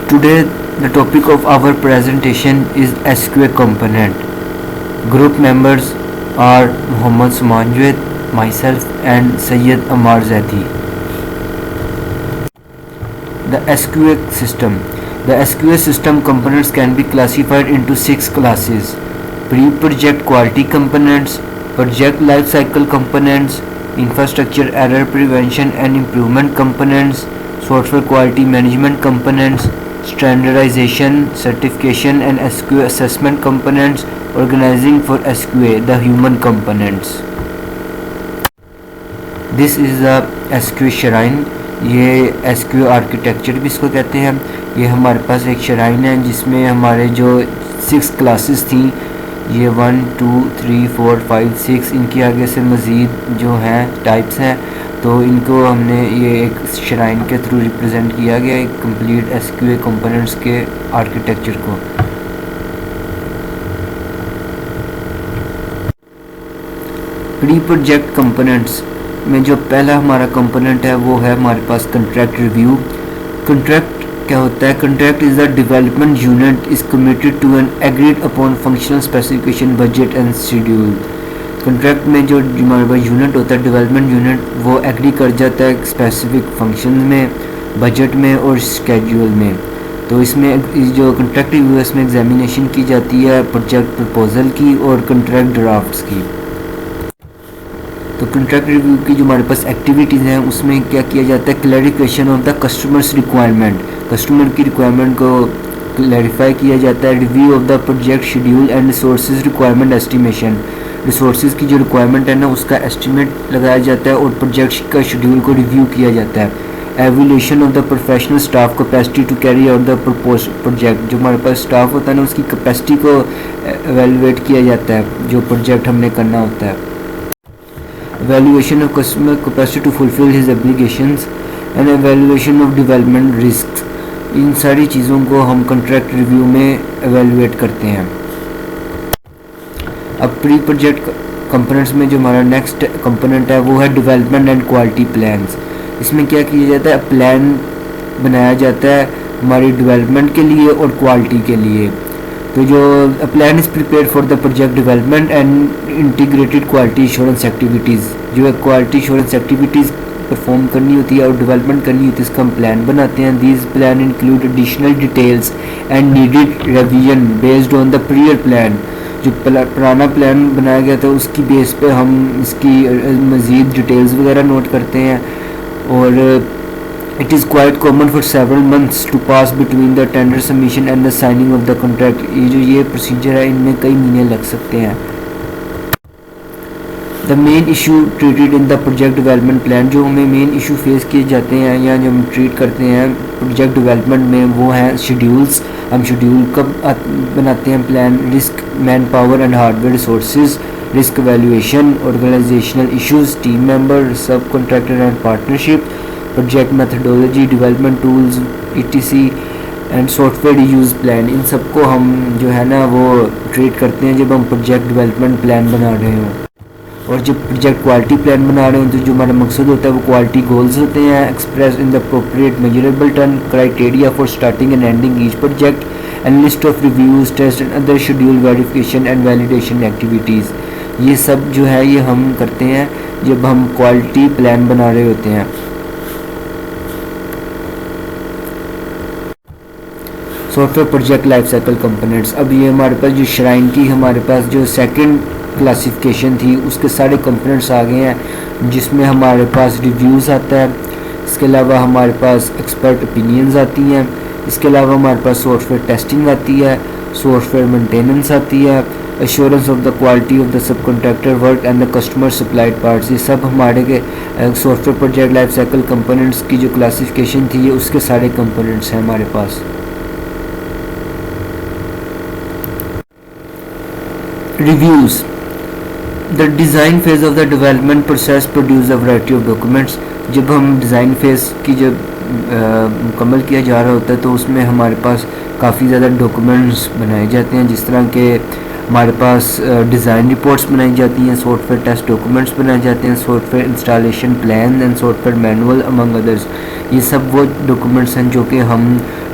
Today, the topic of our presentation is SQA component. Group members are Muhammad Sumanjwed, myself, and Sayyid Amar Zaidi. The SQA system. The SQA system components can be classified into 6 classes: pre-project quality components, project lifecycle components, infrastructure error prevention and improvement components, software quality management components, standardization, certification and SQA assessment components, organizing for SQA, the human components. This is the SQA shrine. ये SQA architecture भी इसको कहते हैं. ये हमारे पास एक shrine है जिसमें हमारे जो 6 क्लासेस थी, ये 1, 2, 3, 4, 5, 6, इनके आगे से मज़ीद जो हैं टाइप्स हैं, तो इनको हमने ये एक श्राइन के थ्रू रिप्रेजेंट किया गया एक कंप्लीट SQA कंपोनेंट्स के आर्किटेक्चर को. प्री प्रोजेक्ट कंपोनेंट्स में जो पहला हमारा कंपोनेंट है वो है हमारे पास कंट्रैक्ट रिव्यू. कंट्रैक्ट क्या होता है? Contract is the development unit is committed to an agreed upon functional specification budget and schedule. Contract में जो हमारे पास यूनिट होता है डेवलपमेंट यूनिट, वो एग्री कर जाता है स्पेसिफिक फंक्शन में, बजट में और शेड्यूल में. तो इसमें जो कंट्रैक्ट रिव्यू है इसमें एग्जामिनेशन की जाती है प्रोजेक्ट प्रपोजल की और कंट्रैक्ट ड्राफ्ट्स की. तो कंट्रैक्ट रिव्यू की जो हमारे पास एक्टिविटीज़ हैं उसमें क्या किया जाता है? Clarification of the customers requirement, customer की रिक्वायरमेंट को क्लैरिफाई किया जाता है. Review of the project schedule and resources requirement estimation, resources की जो रिक्वायरमेंट है ना उसका एस्टिमेट लगाया जाता है और प्रोजेक्ट का शेड्यूल को रिव्यू किया जाता है. Evaluation of the professional staff capacity to carry out the propose project, जो हमारे पास स्टाफ होता है ना उसकी कैपेसिटी को एवेलुएट किया जाता है जो प्रोजेक्ट हमने करना होता है. Evaluation of customer capacity to fulfill his obligations and evaluation of development risks, इन सारी चीज़ों को हम कंट्रैक्ट रिव्यू में एवेलुएट करते हैं. अब प्री प्रोजेक्ट कंपोनेंट्स में जो हमारा नेक्स्ट कंपोनेंट है वो है डेवलपमेंट एंड क्वालिटी प्लान्स. इसमें क्या किया जाता है? प्लान बनाया जाता है हमारी डेवलपमेंट के लिए और क्वालिटी के लिए. तो जो plan is prepare for the project development and integrated quality assurance activities, जो है क्वालिटी एश्योरेंस एक्टिविटीज़ परफॉर्म करनी होती है और डेवलपमेंट करनी होती है, इसका हम प्लान बनाते हैं. These plan include additional details and needed revision based on the prior plan. जो पुराना प्लान बनाया गया था उसकी बेस पे हम इसकी मज़ीद डिटेल्स वगैरह नोट करते हैं. और It is quite common for several months to pass between the tender submission and the signing of the contract. ये प्रोसीजर है इनमें कई महीने लग सकते हैं. The main issue treated in the project development plan, जो हमें मेन इशू फेस किए जाते हैं या जो हम ट्रीट करते हैं प्रोजेक्ट डेवलपमेंट में, वो हैं शेड्यूल्स. हम शेड्यूल कब बनाते हैं? Plan, risk, manpower and hardware resources, risk valuation, organisational issues, team member, subcontractor and partnership, project methodology, development tools, ETC and software use plan. इन सबको हम जो है ना वो ट्रीट करते हैं जब हम प्रोजेक्ट डेवलपमेंट प्लान बना रहे हों. और जब प्रोजेक्ट क्वालिटी प्लान बना रहे हों तो जो हमारा मकसद होता है वो क्वालिटी गोल्स होते हैं, express in the appropriate measurable term criteria for starting and ending each project and list of reviews, test and other schedule verification and validation activities. ये सब जो है ये हम करते हैं जब हम क्वालिटी प्लान बना रहे होते हैं. Software project life cycle components. अब ये हमारे पास जो श्राइन की हमारे पास जो सेकंड क्लासिफिकेशन थी उसके सारे कंपोनेंट्स आ गए हैं, जिसमें हमारे पास रिव्यूज़ आता है, इसके अलावा हमारे पास एक्सपर्ट ओपिनियंस आती हैं, इसके अलावा हमारे पास सॉफ्टवेयर टेस्टिंग आती है, सॉफ्टवेयर मेंटेनेंस आती है, assurance of the quality of the sub contractor work and the customer supplied parts. ये सब हमारे के software project life cycle components की जो क्लासिफिकेशन थी ये उसके सारे कंपोनेंट्स हैं हमारे पास. Reviews. The design phase of the development process produce a variety of documents. जब हम डिज़ाइन फेज़ की जब मुकम्मल किया जा रहा होता है तो उसमें हमारे पास काफ़ी ज़्यादा डॉक्यूमेंट्स बनाए जाते हैं, जिस तरह के हमारे पास डिज़ाइन रिपोर्ट्स बनाई जाती हैं, सॉफ्टवेयर टेस्ट डॉक्यूमेंट्स बनाए जाते हैं, software installation plan and software manual among others. ये सब वो डॉक्यूमेंट्स हैं जो कि हम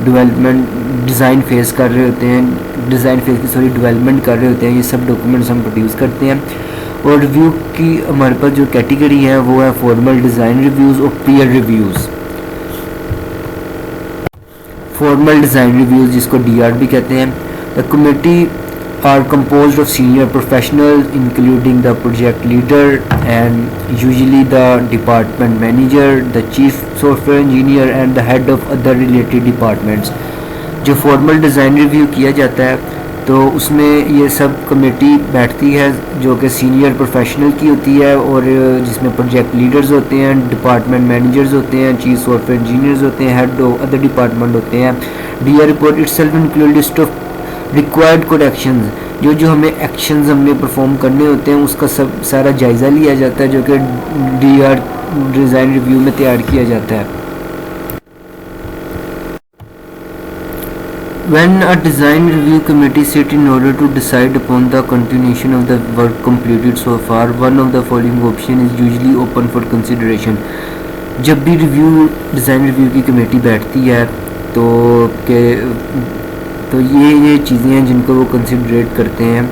डेवलपमेंट डिज़ाइन फेज़ कर रहे होते हैं, डिज़ाइन फेज़ की सॉरी डेवलपमेंट कर रहे होते हैं, ये सब डॉक्यूमेंट्स हम प्रोड्यूस करते हैं। और रिव्यू की हमारे पास जो कैटेगरी है वो है फॉर्मल डिज़ाइन रिव्यूज़ और peer reviews. Formal design reviews जिसको डीआर भी कहते हैं। The committee are composed of senior professionals including the project leader and usually the department manager, the chief software engineer and the head of other related departments। जो formal design review किया जाता है तो उसमें ये सब कमेटी बैठती है जो कि सीनियर प्रोफेशनल की होती है और जिसमें प्रोजेक्ट लीडर्स होते हैं, डिपार्टमेंट मैनेजर्स होते हैं, चीफ सॉफ्टवेयर इंजीनियर्स होते हैं, हेड ऑफ अदर डिपार्टमेंट होते हैं। DR report itself include list of required corrections, जो हमें एक्शंस हमने परफॉर्म करने होते हैं उसका सब सारा जायज़ा लिया जाता है जो कि डीआर डिज़ाइन रिव्यू में तैयार किया जाता है। When a design review committee sit in order to decide upon the continuation of the work completed so far, one of the following option is usually open for consideration। जब भी design review की committee बैठती है तो ये चीज़ें हैं जिनको वो कंसिडरेट करते हैं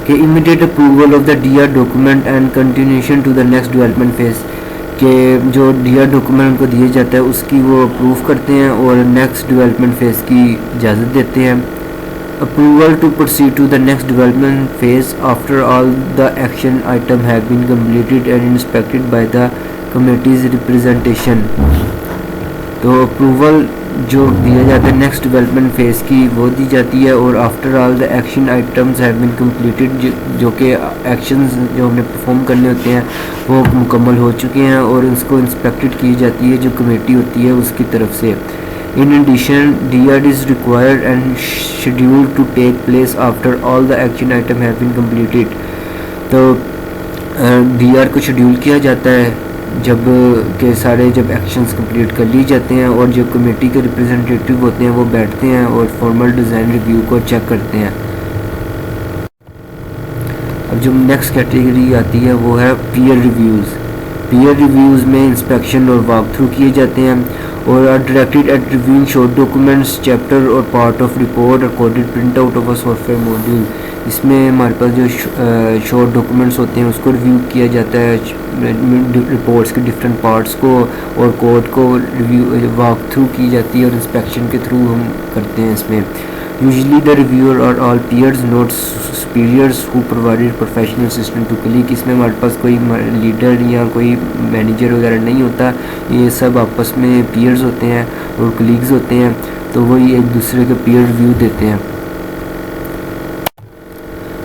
कि immediate approval of the DR document and continuation to the next development phase, के जो डीआर डॉक्यूमेंट उनको दिया जाता है उसकी वो अप्रूव करते हैं और नेक्स्ट डेवलपमेंट फेज़ की इजाज़त देते हैं। Approval to proceed to the next development phase after all the action item have been completed and inspected by the committee's representation. तो अप्रूवल जो दिया जाता है नेक्स्ट डेवलपमेंट फेज़ की वो दी जाती है और after all the action items have been completed, जो कि एक्शंस जो हमने परफॉर्म करने होते हैं वो मुकम्मल हो चुके हैं और उसको इंस्पेक्टेड की जाती है जो कमेटी होती है उसकी तरफ से। In addition DR is required and scheduled to take place after all the action item have been completed. तो डीआर को शेड्यूल किया जाता है जब जब एक्शंस कंप्लीट कर लिए जाते हैं और जो कमेटी के रिप्रेजेंटेटिव होते हैं वो बैठते हैं और फॉर्मल डिज़ाइन रिव्यू को चेक करते हैं। अब जो नेक्स्ट कैटेगरी आती है वो है पीयर रिव्यूज़। पीयर रिव्यूज़ में इंस्पेक्शन और वॉक थ्रू किए जाते हैं और are directed at reviewing short documents, chapter और part of report recorded print out of a software module. इसमें हमारे पास जो शॉर्ट डॉक्यूमेंट्स होते हैं उसको रिव्यू किया जाता है, रिपोर्ट्स के डिफरेंट पार्ट्स को और कोड को रिव्यू वॉक थ्रू की जाती है और इंस्पेक्शन के थ्रू हम करते हैं इसमें। Usually the reviewer are all peers not superiors who provided professional assistant to colleague. इसमें हमारे पास कोई लीडर या कोई मैनेजर वगैरह नहीं होता, ये सब आपस में पीयर्स होते हैं और कलीग्स होते हैं, तो वही एक दूसरे के पीयर रिव्यू देते हैं।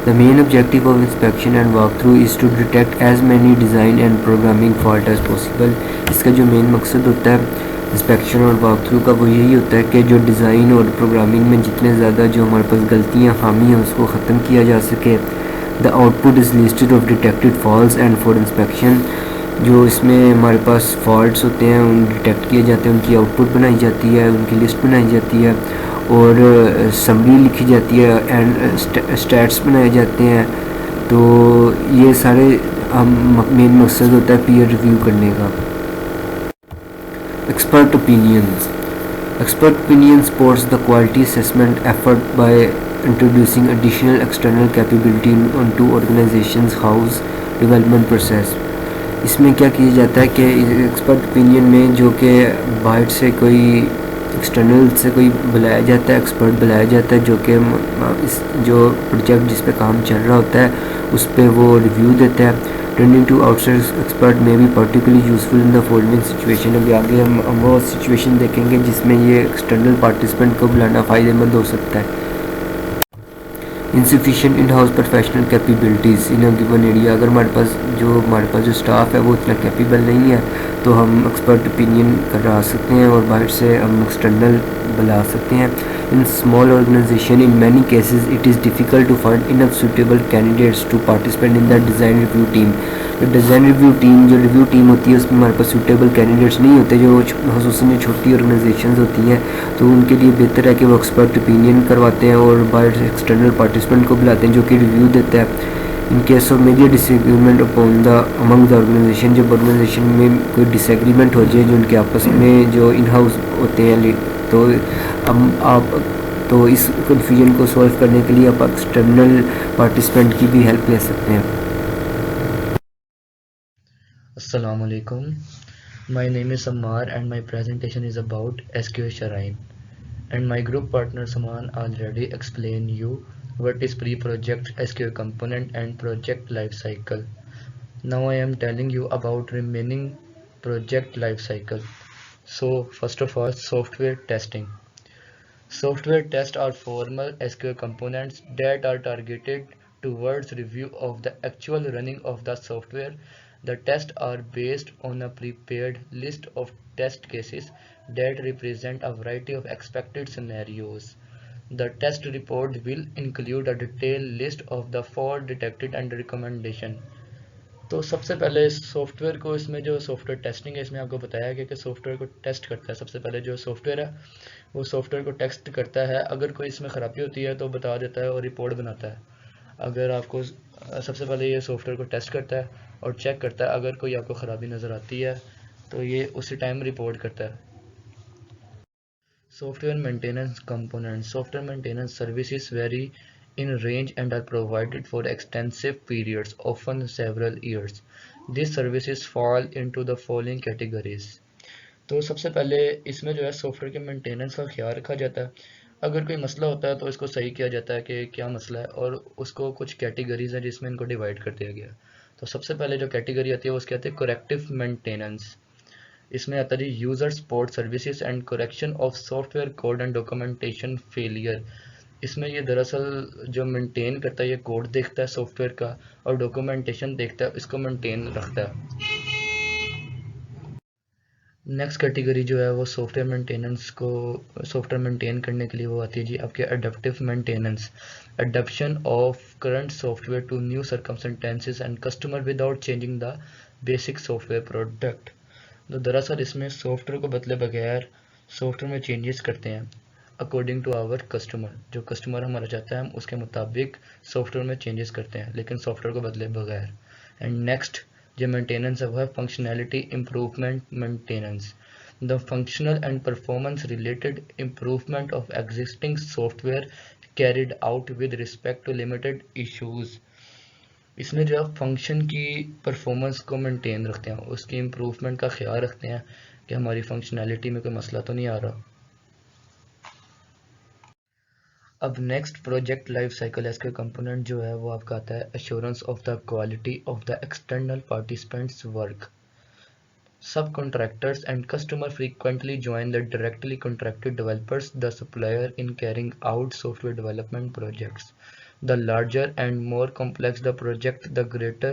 The main objective of inspection and walkthrough is to detect as many design and programming fault as possible। इसका जो मेन मकसद होता है इंस्पेक्शन और वॉकथ्रू का वो यही होता है कि जो डिज़ाइन और प्रोग्रामिंग में जितने ज़्यादा जो हमारे पास गलतियाँ खामी हैं उसको ख़त्म किया जा सके। The output is listed of detected faults and for inspection. जो इसमें हमारे पास फॉल्ट्स होते हैं उन डिटेक्ट किए जाते हैं, उनकी आउटपुट बनाई जाती है, उनकी लिस्ट बनाई जाती है और समरी लिखी जाती है एंड स्टैट्स बनाए जाते हैं। तो ये सारे मेन मकसद होता है पीयर रिव्यू करने का। Expert opinions. Expert opinion supports the quality assessment effort by introducing additional external capability to organisation's house development process. इसमें क्या किया जाता है कि एक्सपर्ट ओपिनियन में जो कि बाहर से कोई एक्सटर्नल से कोई बुलाया जाता है, एक्सपर्ट बुलाया जाता है जो कि इस जो प्रोजेक्ट जिस पे काम चल रहा होता है उस पे वो रिव्यू देता है। टर्निंग टू आउटसाइड एक्सपर्ट में भी particularly useful in the following situation. अभी आगे हम वो सिचुएशन देखेंगे जिसमें ये एक्सटर्नल पार्टिसिपेंट को बुलाना फ़ायदेमंद हो सकता है। Insufficient in house professional capabilities in a given area. अगर हमारे पास जो स्टाफ है वो इतना कैपेबल नहीं है तो हम एक्सपर्ट ओपिनियन करा सकते हैं और बाहर से हम एक्सटर्नल बुला सकते हैं। In small organisation in many cases it is difficult to find enough suitable candidates to participate in the design review team. Design review team जो रिव्यू टीम होती है उसमें हमारे पास सूटेबल कैंडिडेट्स नहीं होते, जो ख़ुसूसन जो छोटी ऑर्गेनाइजेशंस होती हैं तो उनके लिए बेहतर है कि वो एक्सपर्ट ओपिनियन करवाते हैं और बाहर से एक्सटर्नल पार्टिसिपेंट को बुलाते हैं जो कि रिव्यू देता है। In case of major disagreement upon the among the organisation, जब ऑर्गेनाइजेशन में कोई डिसएग्रीमेंट हो जाए जो उनके आपस में जो इन हाउस होते हैं, तो आप तो इस कन्फ्यूजन को सॉल्व करने के लिए आप एक्सटर्नल पार्टिसिपेंट की भी हेल्प ले सकते हैं। Assalamu alaikum. My name is Ammar and my presentation is about SQL Shrine. And my group partner Saman already explained you what is pre-project SQL component and project lifecycle. Now I am telling you about remaining project lifecycle. So first of all, software testing. Software tests are formal SQL components that are targeted towards review of the actual running of the software. The tests are based on a prepared list of test cases that represent a variety of expected scenarios. The test report will include a detailed list of the fault detected and recommendation. तो सबसे पहले software को, इसमें जो software testing है इसमें आपको बताया गया कि सॉफ्टवेयर को टेस्ट करता है। सबसे पहले जो सॉफ्टवेयर है वो सॉफ्टवेयर को टेस्ट करता है, अगर कोई इसमें ख़राबी होती है तो बता देता है और रिपोर्ट बनाता है। अगर आपको सबसे पहले ये सॉफ्टवेयर को टेस्ट करता है और चेक करता है, अगर कोई आपको ख़राबी नज़र आती है तो ये उसी टाइम रिपोर्ट करता है। Software maintenance components. Software maintenance services vary in range and are provided for extensive periods, often several years. These services fall into the following categories. तो सबसे पहले इसमें जो है सॉफ्टवेयर के मेंटेनेंस का ख्याल रखा जाता है। अगर कोई मसला होता है तो इसको सही किया जाता है कि क्या मसला है, और उसको कुछ कैटेगरीज हैं जिसमें इनको डिवाइड कर दिया गया। तो सबसे पहले जो कैटेगरी आती है वो उसके आती है करेक्टिव मेंटेनेंस। इसमें आता है user support services and correction of software code and documentation failure. इसमें ये दरअसल जो मेंटेन करता है ये कोड देखता है सॉफ्टवेयर का और डॉक्यूमेंटेशन देखता है, इसको मेंटेन रखता है। नेक्स्ट कैटेगरी जो है वो सॉफ्टवेयर मेंटेनेंस को, सॉफ्टवेयर मेंटेन करने के लिए वो आती है जी आपके adaptive maintenance. Adaption of current software to new circumstances and customer without changing the basic software product. तो दरअसल इसमें सॉफ्टवेयर को बदले बगैर सॉफ्टवेयर में चेंजेस करते हैं अकॉर्डिंग टू आवर कस्टमर। जो कस्टमर हमारा चाहता है हम उसके मुताबिक सॉफ्टवेयर में चेंजेस करते हैं, लेकिन सॉफ्टवेयर को बदले बगैर। एंड नेक्स्ट जो मेंटेनेंस है वो है functionality improvement maintenance. The functional and performance related improvement of existing software carried out with respect to limited issues. इसमें जो है फंक्शन की परफॉर्मेंस को मेंटेन रखते हैं, उसकी इम्प्रूवमेंट का ख्याल रखते हैं कि हमारी फंक्शनैलिटी में कोई मसला तो नहीं आ रहा। अब next project life cycle SQ component जो है वो आपका आता है assurance of the quality of the external participants work. Subcontractors and customers frequently join the directly contracted developers, the supplier, in carrying out software development projects. The larger and more complex the project, the greater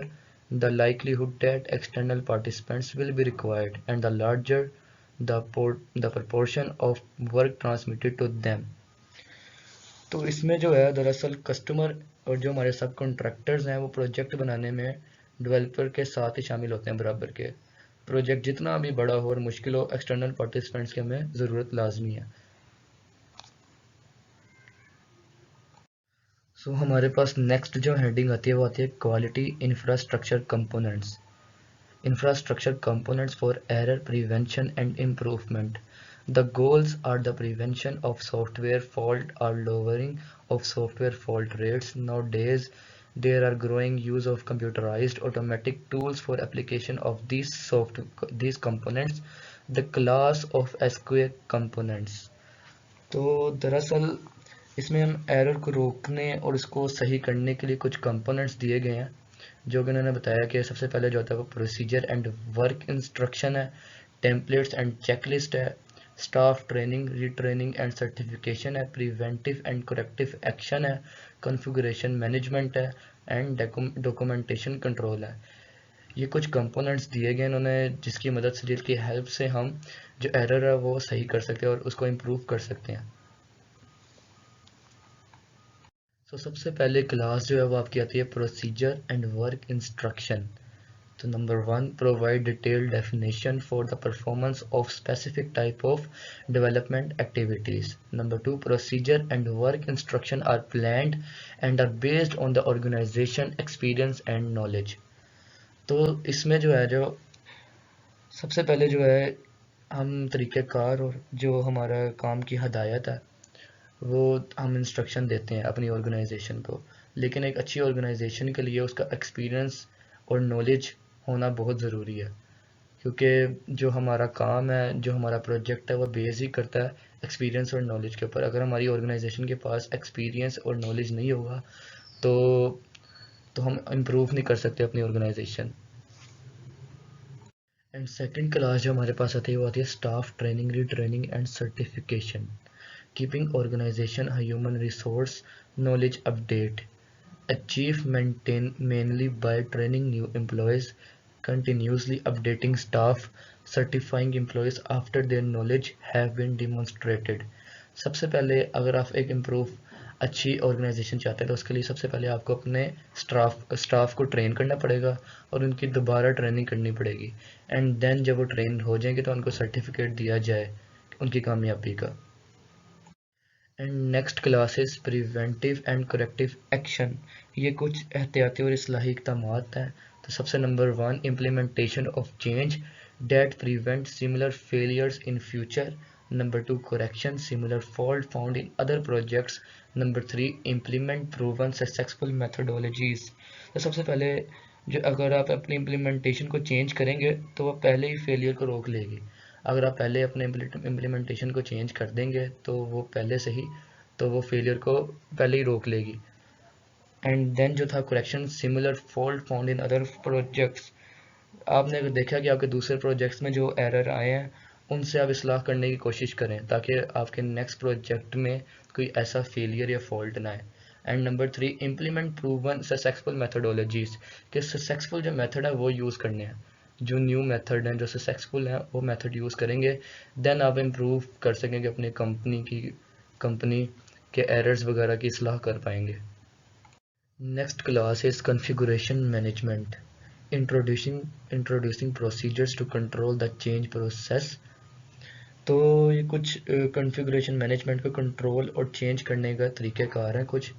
the likelihood that external participants will be required, and the larger the proportion of work transmitted to them. तो इसमें जो है दरअसल customer और जो हमारे सब contractors हैं वो प्रोजेक्ट बनाने में डेवलपर के साथ ही शामिल होते हैं बराबर के। प्रोजेक्ट जितना भी बड़ा हो और मुश्किल हो, एक्सटर्नल पार्टिसिपेंट्स की हमें ज़रूरत लाजमी है। सो हमारे पास नेक्स्ट जो हेडिंग आती है वो आती है quality infrastructure components. Infrastructure components for error prevention and improvement. The goals are the prevention of software fault or lowering of software fault rates. Nowadays, there are growing use of computerized automatic tools for application of these components. The class of SQL components. तो दरअसल इसमें हम error को रोकने और इसको सही करने के लिए कुछ कंपोनेंट्स दिए गए हैं, जो कि उन्होंने बताया कि सबसे पहले जो होता है वो प्रोसीजर एंड वर्क इंस्ट्रक्शन है, टेम्पलेट्स एंड चेकलिस्ट है, staff training, retraining and certification है, प्रिवेंटिव एंड करेक्टिव एक्शन है, कॉन्फ़िगरेशन मैनेजमेंट है, एंड डॉक्यूमेंटेशन कंट्रोल है। ये कुछ कंपोनेंट्स दिए गए इन्होंने जिसकी मदद से, जिसकी हेल्प से हम जो एरर है वो सही कर सकते हैं और उसको इम्प्रूव कर सकते हैं। सबसे पहले क्लास जो है वो आपकी आती है प्रोसीजर एंड वर्क इंस्ट्रक्शन। तो number 1, provide detailed definition for the performance of specific type of development activities. Number 2, procedure and work instruction are planned and are based on the organisation experience and knowledge. तो इसमें जो है, जो सबसे पहले जो है हम तरीक़ेकार और जो हमारा काम की हदायत है वो हम इंस्ट्रक्शन देते हैं अपनी ऑर्गेनाइजेशन को। लेकिन एक अच्छी ऑर्गेनाइजेशन के लिए उसका एक्सपीरियंस और नॉलेज होना बहुत ज़रूरी है, क्योंकि जो हमारा काम है, जो हमारा प्रोजेक्ट है, वो बेस ही करता है एक्सपीरियंस और नॉलेज के ऊपर। अगर हमारी ऑर्गेनाइजेशन के पास एक्सपीरियंस और नॉलेज नहीं होगा तो हम इम्प्रूव नहीं कर सकते अपनी ऑर्गेनाइजेशन। एंड सेकंड क्लास जो हमारे पास आती है वो आती है staff training, retraining and certification, keeping organisation a human resource knowledge update, achieve maintain mainly by training new employees, continuously updating staff, certifying employees after their knowledge have been demonstrated। सबसे पहले अगर आप एक इम्प्रूव अच्छी organisation चाहते हैं तो उसके लिए सबसे पहले आपको अपने स्टाफ को ट्रेन करना पड़ेगा और उनकी दोबारा ट्रेनिंग करनी पड़ेगी। एंड देन जब वो ट्रेन हो जाएंगे तो उनको सर्टिफिकेट दिया जाए उनकी कामयाबी का। And next class is preventive and corrective action. ये कुछ एहतियाती और इस्लाही इक़दामात हैं। तो सबसे number 1, implementation of change that prevent similar failures in future. Number 2, correction similar fault found in other projects. Number 3, implement proven successful methodologies. तो सबसे पहले जो अगर आप अपनी इम्प्लीमेंटेशन को चेंज करेंगे तो वह पहले ही फेलियर को रोक लेगी। अगर आप पहले अपने इम्प्लीमेंटेशन को चेंज कर देंगे तो वो पहले से ही तो वो फेलियर को पहले ही रोक लेगी। एंड देन जो था correction similar fault found in other projects. आपने अगर देखा कि आपके दूसरे प्रोजेक्ट्स में जो एरर आए हैं उनसे आप इस्लाह करने की कोशिश करें ताकि आपके नेक्स्ट प्रोजेक्ट में कोई ऐसा फेलियर या फॉल्ट ना आए। And number 3, implement proven successful methodologies, कि सक्सेसफुल जो मेथड है वो यूज़ करने हैं, जो न्यू मेथड हैं जो सक्सेसफुल हैं वो मेथड यूज़ करेंगे। देन आप इम्प्रूव कर सकेंगे अपनी कंपनी के एरर्स वगैरह की इस्लाह कर पाएंगे। Next class is configuration management, introducing procedures to control the change process. तो ये कुछ कॉन्फ़िगरेशन मैनेजमेंट को कंट्रोल और चेंज करने का तरीक़ेकार हैं कुछ।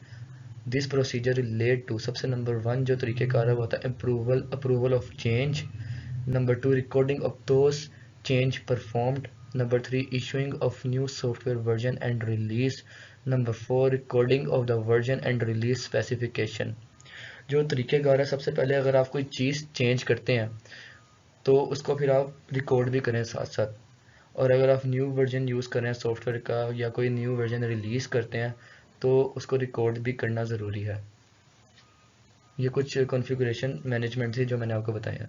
दिस प्रोसीजर रिलेट टू, सबसे नंबर 1 जो तरीक़ेकार है वो होता है approval of change. Number 2, recording of those change performed. Number 3, issuing of new software version and release. Number 4, recording of the version and release specification. जो तरीक़ेकार है, सबसे पहले अगर आप कोई चीज़ चेंज करते हैं तो उसको फिर आप रिकॉर्ड भी करें साथ साथ, और अगर आप न्यू वर्जन यूज़ कर रहे हैं सॉफ्टवेयर का या कोई न्यू वर्जन रिलीज़ करते हैं तो उसको रिकॉर्ड भी करना ज़रूरी है। ये कुछ कॉन्फ़िगरेशन मैनेजमेंट थी जो मैंने आपको बताया।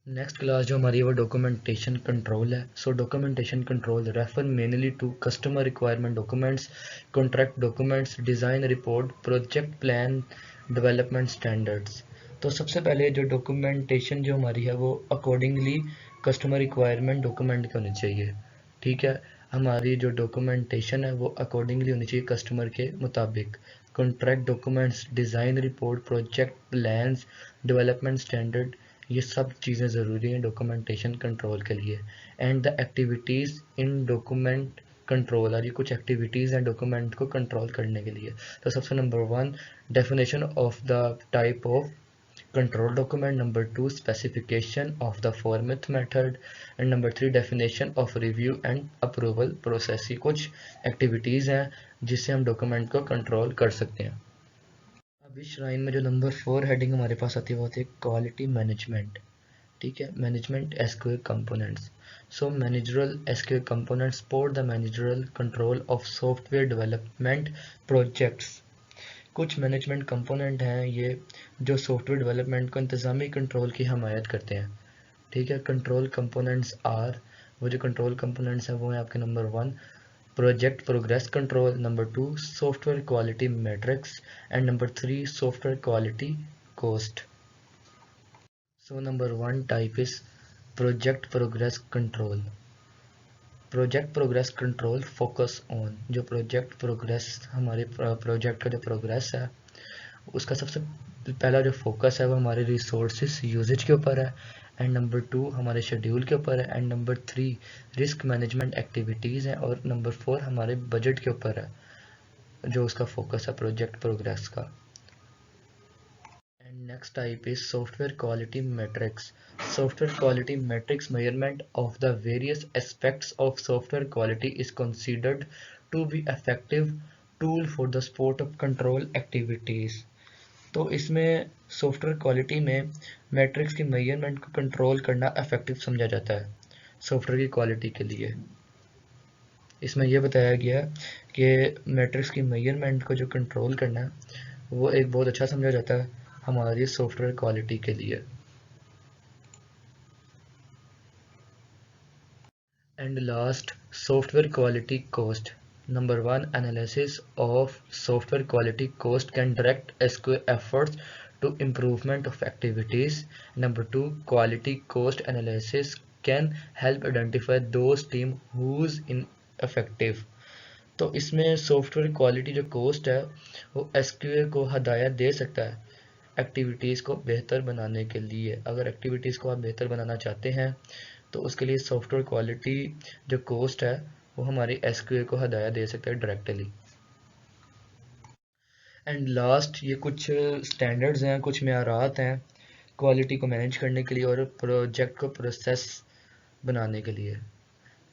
नेक्स्ट क्लास जो हमारी है वो डॉक्यूमेंटेशन कंट्रोल है। So documentation control refer mainly to customer requirement documents, contract documents, design report, project plan, development standards. तो सबसे पहले जो डॉक्यूमेंटेशन जो हमारी है वो अकॉर्डिंगली कस्टमर रिक्वायरमेंट डॉक्यूमेंट की होनी चाहिए। ठीक है, हमारी जो डॉक्यूमेंटेशन है वो अकॉर्डिंगली होनी चाहिए कस्टमर के मुताबिक। Contract documents, design report, project plans, development standard, ये सब चीज़ें ज़रूरी हैं डॉक्यूमेंटेशन कंट्रोल के लिए। And the activities in document control, और ये कुछ एक्टिविटीज़ हैं डॉक्यूमेंट को कंट्रोल करने के लिए। तो सबसे number 1, definition of the type of control document, number 2, specification of the format method, and number 3, definition of review and approval process। ये कुछ एक्टिविटीज़ हैं जिससे हम डॉक्यूमेंट को कंट्रोल कर सकते हैं। अब इस श्राइन में जो नंबर 4 हेडिंग हमारे पास आती है वो होती है क्वालिटी मैनेजमेंट। ठीक है, management SQL components. So managerial SQL components support the managerial control of software development projects. कुछ मैनेजमेंट कंपोनेंट हैं ये जो सॉफ्टवेयर डेवलपमेंट को इंतज़ामी कंट्रोल की हमायत करते हैं। ठीक है, कंट्रोल कंपोनेंट्स आर, वो जो कंट्रोल कंपोनेंट्स हैं वो हैं आपके number 1, project progress control, number 2, software quality matrix, and number 3, software quality cost. So number 1 type is project progress control. Project progress control focus on, जो प्रोजेक्ट प्रोग्रेस हमारे project का जो प्रोग्रेस है उसका सबसे पहला जो फोकस है वो हमारे रिसोर्सेज यूजेज के ऊपर है, एंड नंबर 2 हमारे शेड्यूल के ऊपर है, and number 3 risk management activities हैं, और नंबर 4 हमारे बजट के ऊपर है जो उसका फोकस है प्रोजेक्ट प्रोग्रेस का। And next type is software quality metrics. Software quality metrics measurement of the various aspects of software quality is considered to be effective tool for the support of control activities. तो इसमें software quality में matrix की measurement को control करना effective समझा जाता है software की क्वालिटी के लिए। इसमें यह बताया गया कि मैट्रिक्स की मेजरमेंट को जो कंट्रोल करना है वो एक बहुत अच्छा समझा जाता है हमारी सॉफ्टवेयर क्वालिटी के लिए। And last, software quality cost. Number 1, analysis of software quality cost can direct efforts to improvement of activities. Number 2, quality cost analysis can help identify those team who's ineffective. तो इसमें software quality जो coast है वो एसक्यूए को हदायत दे सकता है activities को बेहतर बनाने के लिए। अगर एक्टिविटीज़ को आप बेहतर बनाना चाहते हैं तो उसके लिए सॉफ्टवेयर क्वालिटी जो कोस्ट है वो हमारी एसक्यूए को हदायत दे सकता है डायरेक्टली। एंड लास्ट, ये कुछ स्टैंडर्ड्स हैं, कुछ मेयारात हैं क्वालिटी को मैनेज करने के लिए और प्रोजेक्ट को प्रोसेस बनाने के लिए।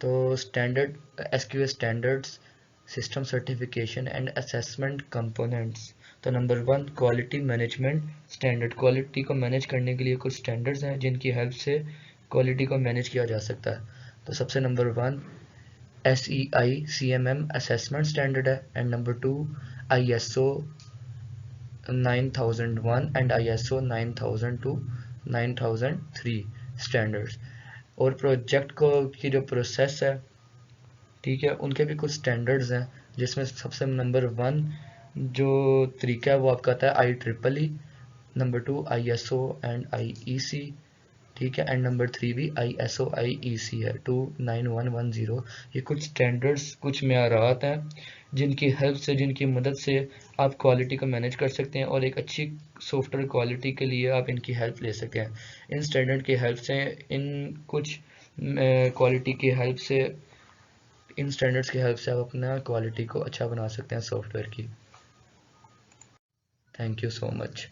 तो standard SQA standards, system certification and assessment components. तो number 1, quality management standard. Quality को मैनेज करने के लिए कुछ स्टैंडर्ड्स हैं जिनकी हेल्प से क्वालिटी को मैनेज किया जा सकता है। तो सबसे number 1 SEI CMM assessment standard है, and number 2 ISO 9001 and ISO 9002 9003 standards. और प्रोजेक्ट को की जो प्रोसेस है, ठीक है, उनके भी कुछ स्टैंडर्ड्स हैं जिसमें सबसे नंबर 1 जो तरीका है वो आपका आता है IEEE, number 2 ISO and IEC, ठीक है, एंड नंबर 3 भी ISO IEC है 29110। ये कुछ स्टैंडर्ड्स, कुछ मेयारात हैं जिनकी हेल्प से, जिनकी मदद से आप क्वालिटी को मैनेज कर सकते हैं और एक अच्छी सॉफ्टवेयर क्वालिटी के लिए आप इनकी हेल्प ले सकते हैं। इन स्टैंडर्ड की हेल्प से, इन कुछ क्वालिटी की हेल्प से, इन स्टैंडर्ड्स की हेल्प से आप अपना क्वालिटी को अच्छा बना सकते हैं सॉफ्टवेयर की। Thank you so much.